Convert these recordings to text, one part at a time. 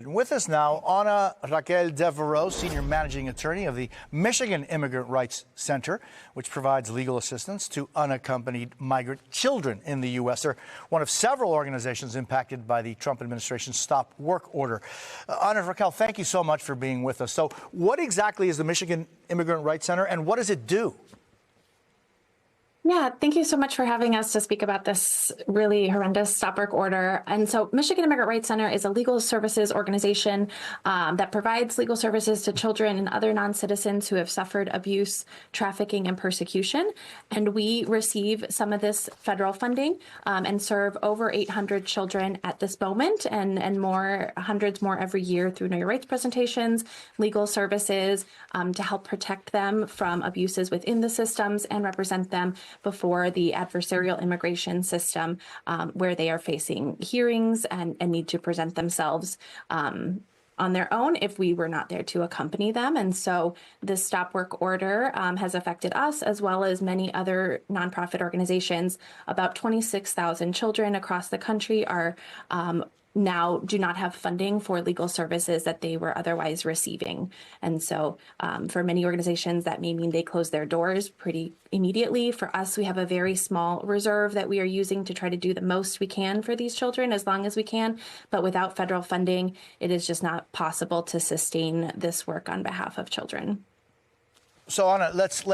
With us now, Ana Raquel Devereaux, Senior Managing Attorney of the Michigan Immigrant Rights Center, which provides legal assistance to unaccompanied migrant children in the U.S. They're one of several organizations impacted by the Trump administration's stop work order. Ana Raquel, thank you so much for being with us. So what exactly is the Michigan Immigrant Rights Center, and what does it do? Yeah, thank you so much for having us to speak about this really horrendous stop work order. And so Michigan Immigrant Rights Center is a legal services organization that provides legal services to children and other non-citizens who have suffered abuse, trafficking, and persecution. And we receive some of this federal funding and serve over 800 children at this moment and more, hundreds more every year through Know Your Rights presentations, legal services to help protect them from abuses within the systems and represent them before the adversarial immigration system where they are facing hearings and need to present themselves on their own if we were not there to accompany them. And so this stop work order has affected us as well as many other nonprofit organizations. About 26,000 children across the country are now do not have funding for legal services that they were otherwise receiving. And so for many organizations, that may mean they close their doors pretty immediately. For us, we have a very small reserve that we are using to try to do the most we can for these children as long as we can. But without federal funding, it is just not possible to sustain this work on behalf of children. So Ana, let's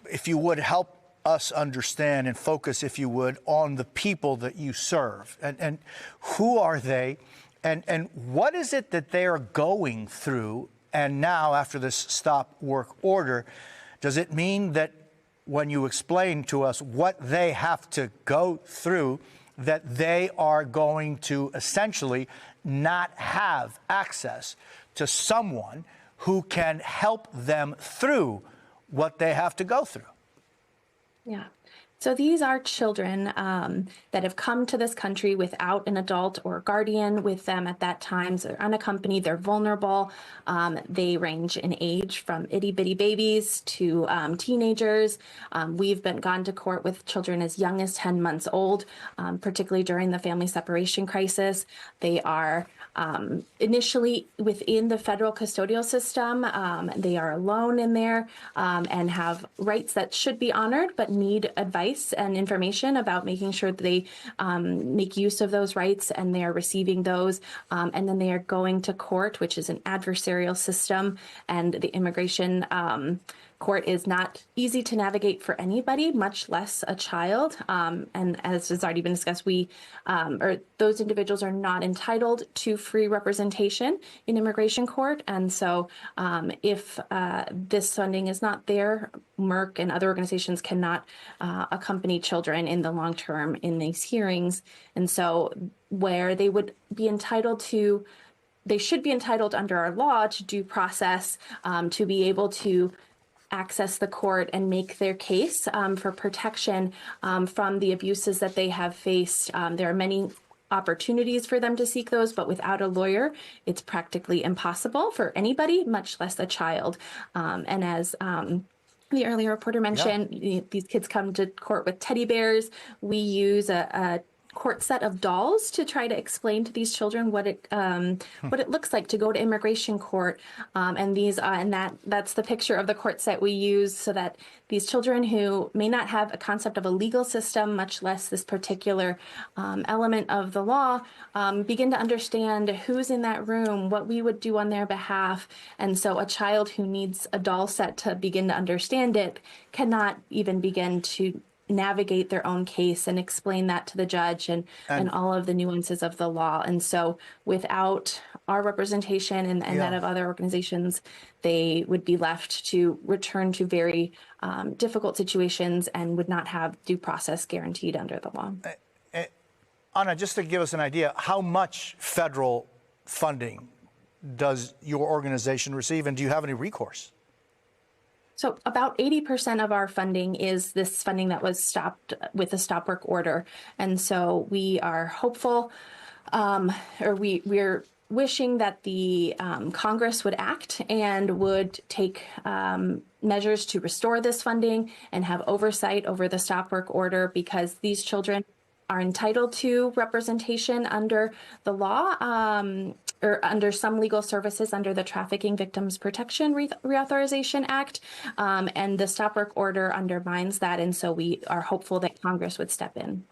if you would help us understand and focus, if you would, on the people that you serve and who are they and what is it that they are going through. And now, after this stop work order, does it mean that when you explain to us what they have to go through, that they are going to essentially not have access to someone who can help them through what they have to go through? Yeah. So these are children that have come to this country without an adult or guardian with them at that time. So they're unaccompanied, they're vulnerable. They range in age from itty bitty babies to teenagers. We've gone to court with children as young as 10 months old, particularly during the family separation crisis. They are initially within the federal custodial system. They are alone in there and have rights that should be honored, but need advice and information about making sure that they make use of those rights and they are receiving those. And then they are going to court, which is an adversarial system, and the immigration court is not easy to navigate for anybody, much less a child. And as has already been discussed, those individuals are not entitled to free representation in immigration court. And so if this funding is not there, Merck and other organizations cannot accompany children in the long term in these hearings. And so where they would be entitled to, they should be entitled under our law to due process, to be able to access the court and make their case for protection from the abuses that they have faced. There are many opportunities for them to seek those, but without a lawyer, it's practically impossible for anybody, much less a child. And as the earlier reporter mentioned, these kids come to court with teddy bears. We use a court set of dolls to try to explain to these children what it looks like to go to immigration court, and that's the picture of the court set we use, so that these children who may not have a concept of a legal system, much less this particular element of the law, begin to understand who's in that room, what we would do on their behalf. And so a child who needs a doll set to begin to understand it cannot even begin to navigate their own case and explain that to the judge and all of the nuances of the law. And so without our representation and that of other organizations, they would be left to return to very difficult situations and would not have due process guaranteed under the law. Ana, just to give us an idea, how much federal funding does your organization receive, and do you have any recourse? So about 80% of our funding is this funding that was stopped with the stop work order. And so we are hopeful, we're wishing that the Congress would act and would take measures to restore this funding and have oversight over the stop work order, because these children are entitled to representation under the law. or under some legal services under the Trafficking Victims Protection Reauthorization Act. And the stop work order undermines that. And so we are hopeful that Congress would step in.